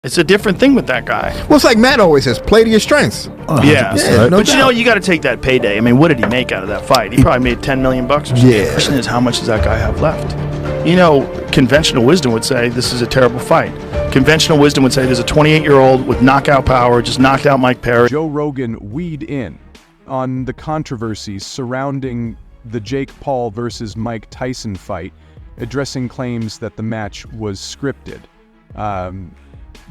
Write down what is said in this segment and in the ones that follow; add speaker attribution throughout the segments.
Speaker 1: It's a different thing with that guy.
Speaker 2: Well, it's like Matt always says, play to your strengths.
Speaker 1: Yeah,
Speaker 2: no
Speaker 1: but
Speaker 2: doubt.
Speaker 1: you know, you got to take that payday. I mean, what did he make out of that fight? He probably made $10 million or something.
Speaker 2: Yeah.
Speaker 1: The question is, how much does that guy have left? You know, conventional wisdom would say this is a terrible fight. Conventional wisdom would say there's a 28-year-old with knockout power, just knocked out Mike Perry.
Speaker 3: Joe Rogan weighed in on the controversies surrounding the Jake Paul versus Mike Tyson fight, addressing claims that the match was scripted.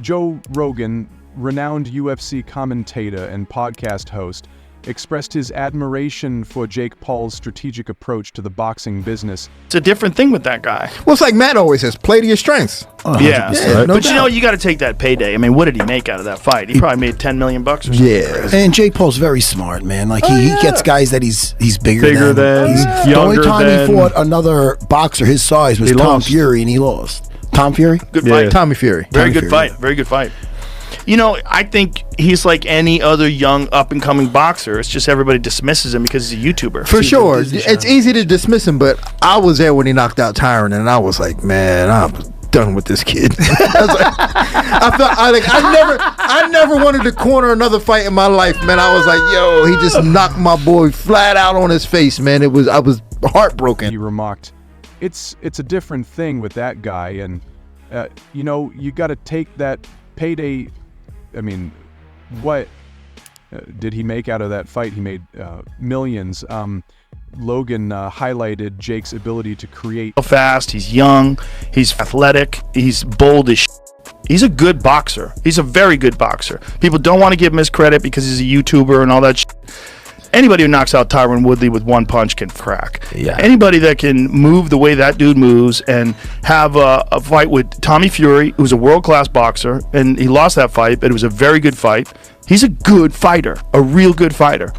Speaker 3: Joe Rogan, renowned UFC commentator and podcast host, expressed his admiration for Jake Paul's strategic approach to the boxing business.
Speaker 1: It's a different thing with that guy.
Speaker 2: Well, it's like Matt always says, play to your strengths.
Speaker 1: Yeah,
Speaker 2: no
Speaker 1: but you know,
Speaker 2: doubt.
Speaker 1: you got to take that payday. I mean, what did he make out of that fight? He probably made $10 million or something.
Speaker 2: Yeah.
Speaker 4: And Jake Paul's very smart, man. Like he gets guys that he's bigger
Speaker 1: than,
Speaker 4: the only
Speaker 1: younger
Speaker 4: time
Speaker 1: than.
Speaker 4: he fought another boxer his size was
Speaker 1: He
Speaker 4: Tom
Speaker 1: lost.
Speaker 4: Fury, and he lost. Tom Fury?
Speaker 1: Good
Speaker 2: Yeah.
Speaker 1: fight.
Speaker 2: Tommy Fury.
Speaker 1: Very
Speaker 4: Tommy
Speaker 1: good
Speaker 4: Fury,
Speaker 1: fight.
Speaker 4: yeah.
Speaker 1: Very good fight. You know, I think he's like any other young up-and-coming boxer. It's just everybody dismisses him because he's a YouTuber.
Speaker 2: For sure. It's easy to dismiss him, but I was there when he knocked out Tyron, and I was like, man, I'm done with this kid. I was like, I never wanted to corner another fight in my life, man. I was like, yo, he just knocked my boy flat out on his face, man. I was heartbroken.
Speaker 3: He remarked, it's a different thing with that guy, and you know, you got to take that payday. I mean, what did he make out of that fight? He made millions. Logan highlighted Jake's ability to create.
Speaker 1: Fast, he's young, he's athletic, he's bold as He's a good boxer. He's a very good boxer. People don't want to give him his credit because he's a YouTuber and all that Anybody who knocks out Tyron Woodley with one punch can crack.
Speaker 4: Yeah.
Speaker 1: Anybody that can move the way that dude moves and have a fight with Tommy Fury, who's a world-class boxer, and he lost that fight, but it was a very good fight. He's a good fighter, a real good fighter.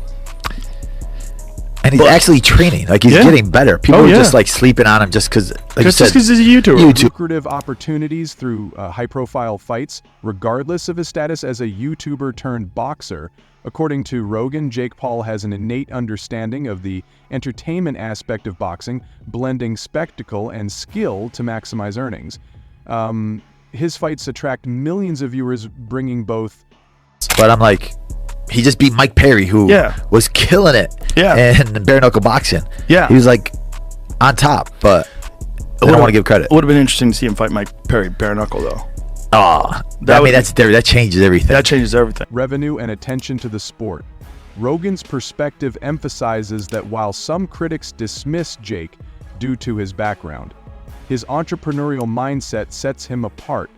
Speaker 5: And he's actually training. Like, he's getting better. People are just, like, sleeping on him just because, like you said,
Speaker 1: because he's a YouTuber.
Speaker 3: Lucrative opportunities through high-profile fights, regardless of his status as a YouTuber turned boxer. According to Rogan, Jake Paul has an innate understanding of the entertainment aspect of boxing, blending spectacle and skill to maximize earnings. His fights attract millions of viewers, bringing both...
Speaker 5: But I'm like, he just beat Mike Perry, who was killing it in bare knuckle boxing.
Speaker 1: Yeah.
Speaker 5: He was, like, on top, but I don't want to give credit.
Speaker 1: It would have been interesting to see him fight Mike Perry bare knuckle, though.
Speaker 5: Oh, that changes everything.
Speaker 1: That changes everything.
Speaker 3: Revenue and attention to the sport. Rogan's perspective emphasizes that while some critics dismiss Jake due to his background, his entrepreneurial mindset sets him apart.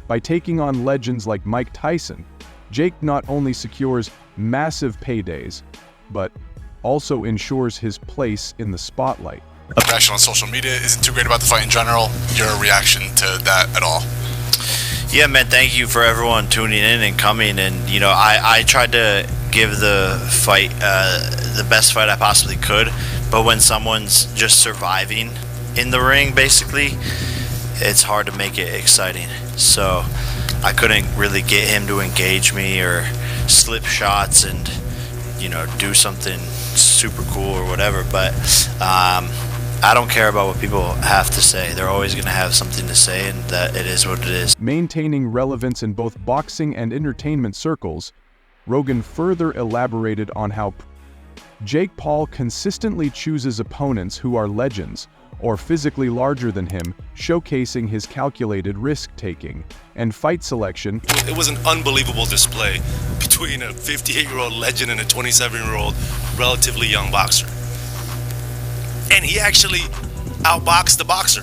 Speaker 3: By taking on legends like Mike Tyson, Jake not only secures massive paydays, but also ensures his place in the spotlight.
Speaker 6: Reaction on social media isn't too great about the fight in general. Your reaction to that at all?
Speaker 7: Yeah, man, thank you for everyone tuning in and coming. And, you know, I tried to give the fight the best fight I possibly could. But when someone's just surviving in the ring, basically, it's hard to make it exciting. So I couldn't really get him to engage me or slip shots and, you know, do something super cool or whatever. But I don't care about what people have to say. They're always going to have something to say, and that it is what it is.
Speaker 3: Maintaining relevance in both boxing and entertainment circles, Rogan further elaborated on how Jake Paul consistently chooses opponents who are legends or physically larger than him, showcasing his calculated risk-taking and fight selection.
Speaker 8: It was an unbelievable display between a 58-year-old legend and a 27-year-old relatively young boxer. And he actually outboxed the boxer.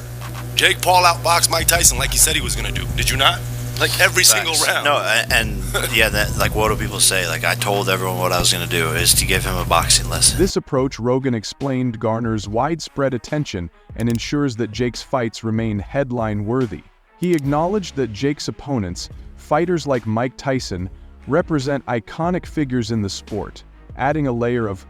Speaker 8: Jake Paul outboxed Mike Tyson like he said he was going to do. Did you not? Like every single round.
Speaker 7: No, and yeah, that, like, what do people say? Like, I told everyone what I was going to do is to give him a boxing lesson.
Speaker 3: This approach, Rogan explained, garners widespread attention and ensures that Jake's fights remain headline-worthy. He acknowledged that Jake's opponents, fighters like Mike Tyson, represent iconic figures in the sport, adding a layer of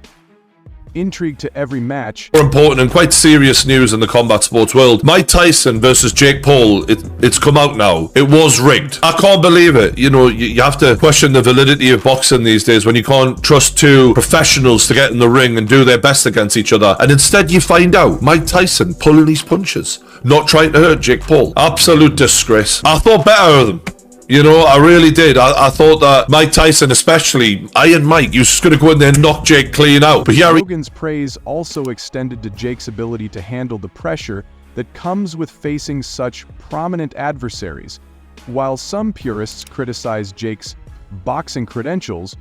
Speaker 3: intrigue to every match.
Speaker 9: More important and quite serious news in the combat sports world. Mike Tyson versus Jake Paul, it's come out now. It was rigged. I can't believe it. You know, you have to question the validity of boxing these days when you can't trust two professionals to get in the ring and do their best against each other. And instead you find out Mike Tyson pulling his punches, not trying to hurt Jake Paul. Absolute disgrace. I thought better of them. You know, I really did. I thought that Mike Tyson, especially Iron Mike, he was just going to go in there and knock Jake clean out. But yeah,
Speaker 3: Rogan's praise also extended to Jake's ability to handle the pressure that comes with facing such prominent adversaries. While some purists criticize Jake's boxing credentials,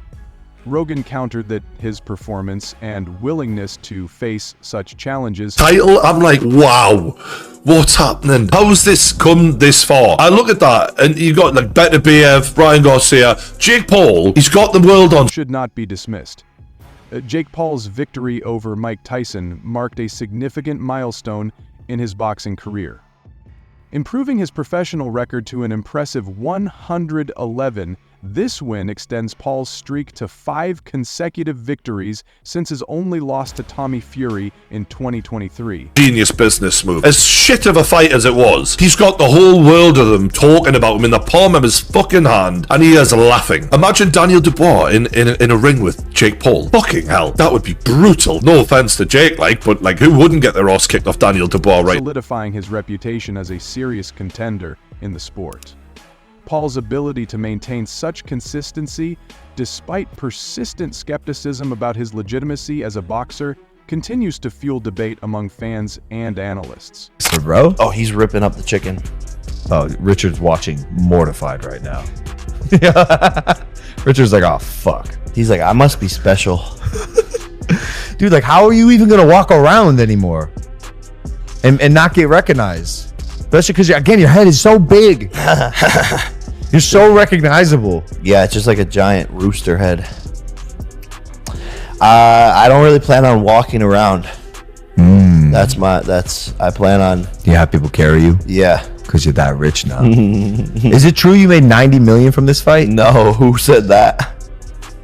Speaker 3: Rogan countered that his performance and willingness to face such challenges.
Speaker 9: Title, I'm like, wow, what's happening? How's this come this far? I look at that, and you got like Beterbiev, Brian Garcia, Jake Paul. He's got the world on.
Speaker 3: Should not be dismissed. Jake Paul's victory over Mike Tyson marked a significant milestone in his boxing career, improving his professional record to an impressive 111. This win extends Paul's streak to 5 consecutive victories since his only loss to Tommy Fury in 2023.
Speaker 9: Genius business move. As shit of a fight as it was, he's got the whole world of them talking about him in the palm of his fucking hand, and he is laughing. Imagine Daniel Dubois in a ring with Jake Paul. Fucking hell, that would be brutal. No offense to Jake, but who wouldn't get their ass kicked off Daniel Dubois, right?
Speaker 3: Solidifying his reputation as a serious contender in the sport. Paul's ability to maintain such consistency, despite persistent skepticism about his legitimacy as a boxer, continues to fuel debate among fans and analysts.
Speaker 10: So, bro?
Speaker 11: Oh, he's ripping up the chicken.
Speaker 10: Oh, Richard's watching mortified right now. Richard's like, oh, fuck.
Speaker 11: He's like, I must be special.
Speaker 10: Dude, like, how are you even going to walk around anymore and not get recognized? Especially because, again, your head is so big. You're so recognizable.
Speaker 11: Yeah, it's just like a giant rooster head. I don't really plan on walking around. I plan on.
Speaker 10: Do you have people carry you?
Speaker 11: Yeah.
Speaker 10: Because you're that rich now. Is it true you made $90 million from this fight?
Speaker 11: No, who said that?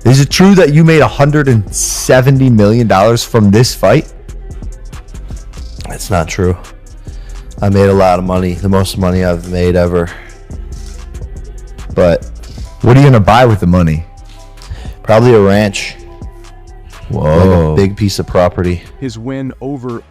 Speaker 10: Is it true that you made $170 million from this fight?
Speaker 11: It's not true. I made a lot of money, the most money I've made ever. But
Speaker 10: what are you gonna buy with the money?
Speaker 11: Probably a ranch.
Speaker 10: Whoa.
Speaker 11: Like a big piece of property.
Speaker 3: His win over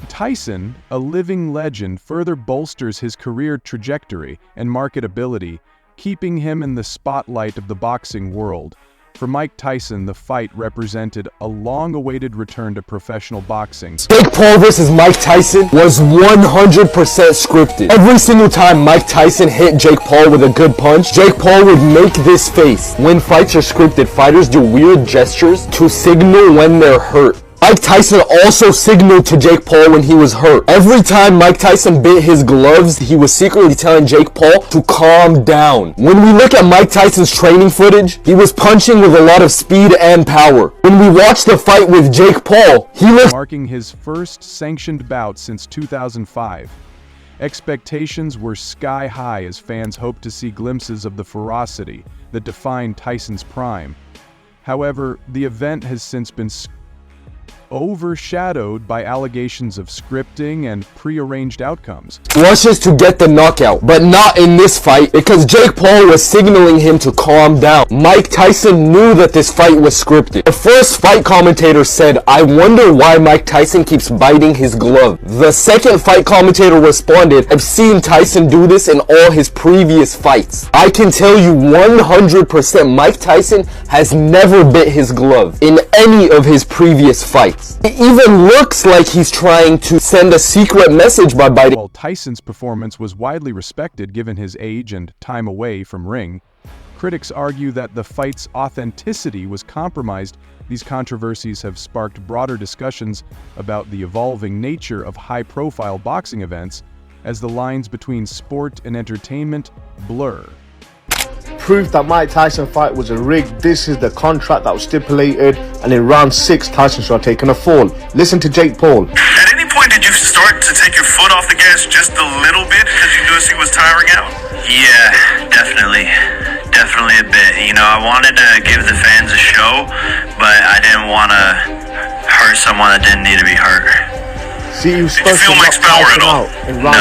Speaker 3: Tyson, a living legend, further bolsters his career trajectory and marketability, keeping him in the spotlight of the boxing world. For Mike Tyson, the fight represented a long-awaited return to professional boxing.
Speaker 12: Jake Paul versus Mike Tyson was 100% scripted. Every single time Mike Tyson hit Jake Paul with a good punch, Jake Paul would make this face. When fights are scripted, fighters do weird gestures to signal when they're hurt. Mike Tyson also signaled to Jake Paul when he was hurt. Every time Mike Tyson bit his gloves, he was secretly telling Jake Paul to calm down. When we look at Mike Tyson's training footage, he was punching with a lot of speed and power. When we watch the fight with Jake Paul, he looked
Speaker 3: marking his first sanctioned bout since 2005. Expectations were sky high as fans hoped to see glimpses of the ferocity that defined Tyson's prime. However, the event has since been overshadowed by allegations of scripting and prearranged outcomes.
Speaker 12: Rushes to get the knockout, but not in this fight because Jake Paul was signaling him to calm down. Mike Tyson knew that this fight was scripted. The first fight commentator said, "I wonder why Mike Tyson keeps biting his glove." The second fight commentator responded, "I've seen Tyson do this in all his previous fights. I can tell you 100% Mike Tyson has never bit his glove in any of his previous fights. It even looks like he's trying to send a secret message by biting."
Speaker 3: While Tyson's performance was widely respected given his age and time away from ring, critics argue that the fight's authenticity was compromised. These controversies have sparked broader discussions about the evolving nature of high-profile boxing events as the lines between sport and entertainment blur.
Speaker 13: Proof that Mike Tyson fight was a rig. This is the contract that was stipulated, and in round 6 Tyson started taking a fall. Listen to Jake Paul.
Speaker 14: At any point did you start to take your foot off the gas just a little bit because you knew he was tiring out?
Speaker 7: Yeah, definitely a bit. You know, I wanted to give the fans a show, but I didn't want to hurt someone that didn't need to be hurt.
Speaker 13: See, you were supposed to knock Tyson out in round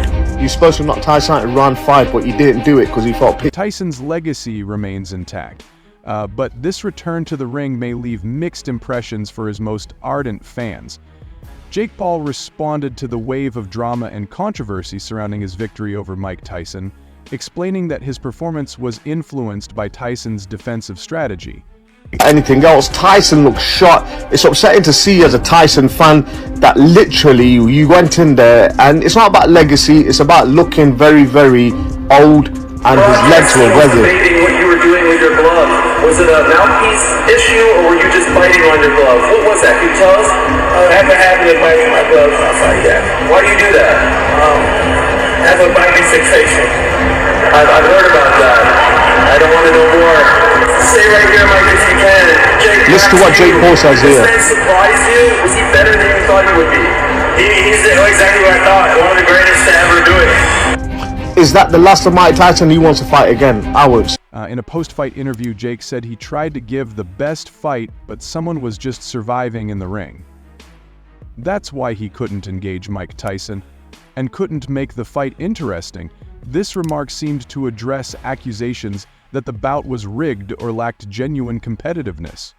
Speaker 13: 5. You're supposed to knock Tyson out in round 5, but you didn't do it because he felt pissed.
Speaker 3: Tyson's legacy remains intact, but this return to the ring may leave mixed impressions for his most ardent fans. Jake Paul responded to the wave of drama and controversy surrounding his victory over Mike Tyson, explaining that his performance was influenced by Tyson's defensive strategy.
Speaker 13: Anything else, Tyson looks shot. It's upsetting to see as a Tyson fan that literally you went in there, and it's not about legacy, it's about looking very, very old, and his legs were weathered.
Speaker 15: What you were doing with your glove, was it a mouthpiece issue, or were you just biting on your glove? What was that? Can you tell us? I have a habit of biting my gloves outside. Yeah. Why do you do that? I have a biting fixation. I've heard about that. I don't want to know more. Stay right here, Mike, if you can. Jake,
Speaker 13: listen to what Jake Paul says here.
Speaker 15: This man surprised you? Was he better than you thought he would be? He's exactly what I thought. One of the greatest to ever do it.
Speaker 13: Is that the last of Mike Tyson? He wants to fight again. I won't.
Speaker 3: In a post-fight interview, Jake said he tried to give the best fight, but someone was just surviving in the ring. That's why he couldn't engage Mike Tyson, and couldn't make the fight interesting. This remark seemed to address accusations that the bout was rigged or lacked genuine competitiveness.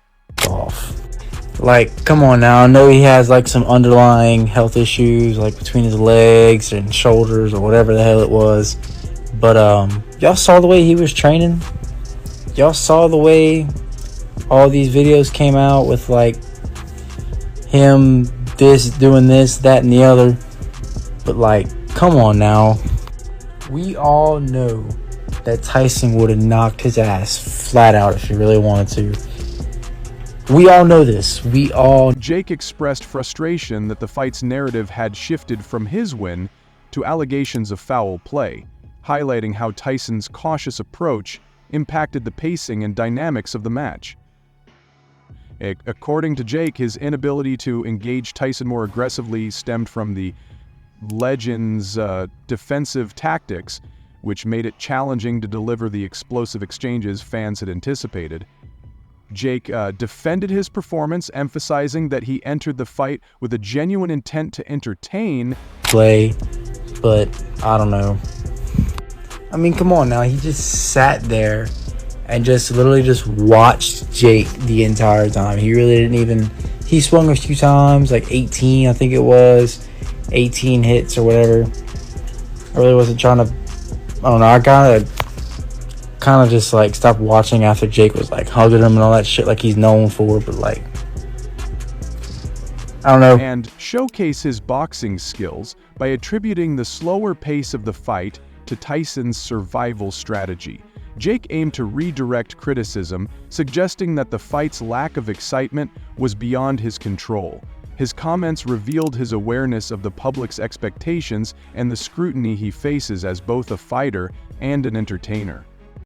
Speaker 16: Like, come on now, I know he has like some underlying health issues, like between his legs and shoulders or whatever the hell it was. But y'all saw the way he was training? Y'all saw the way all these videos came out with like him doing this, that, and the other. But like, come on now. We all know that Tyson would have knocked his ass flat out if he really wanted to. We all know this.
Speaker 3: Jake expressed frustration that the fight's narrative had shifted from his win to allegations of foul play, highlighting how Tyson's cautious approach impacted the pacing and dynamics of the match. According to Jake, his inability to engage Tyson more aggressively stemmed from the legend's defensive tactics, which made it challenging to deliver the explosive exchanges fans had anticipated. Jake defended his performance, emphasizing that he entered the fight with a genuine intent to entertain.
Speaker 16: But I don't know. I mean, come on now. He just sat there and just literally just watched Jake the entire time. He really didn't even... He swung a few times, like 18, I think it was. 18 hits or whatever. I really wasn't trying to... I don't know. I kind of just like stopped watching after Jake was like hugging him and all that shit like he's known for, but like, I don't know.
Speaker 3: And showcase his boxing skills by attributing the slower pace of the fight to Tyson's survival strategy. Jake aimed to redirect criticism, suggesting that the fight's lack of excitement was beyond his control. His comments revealed his awareness of the public's expectations and the scrutiny he faces as both a fighter and an entertainer.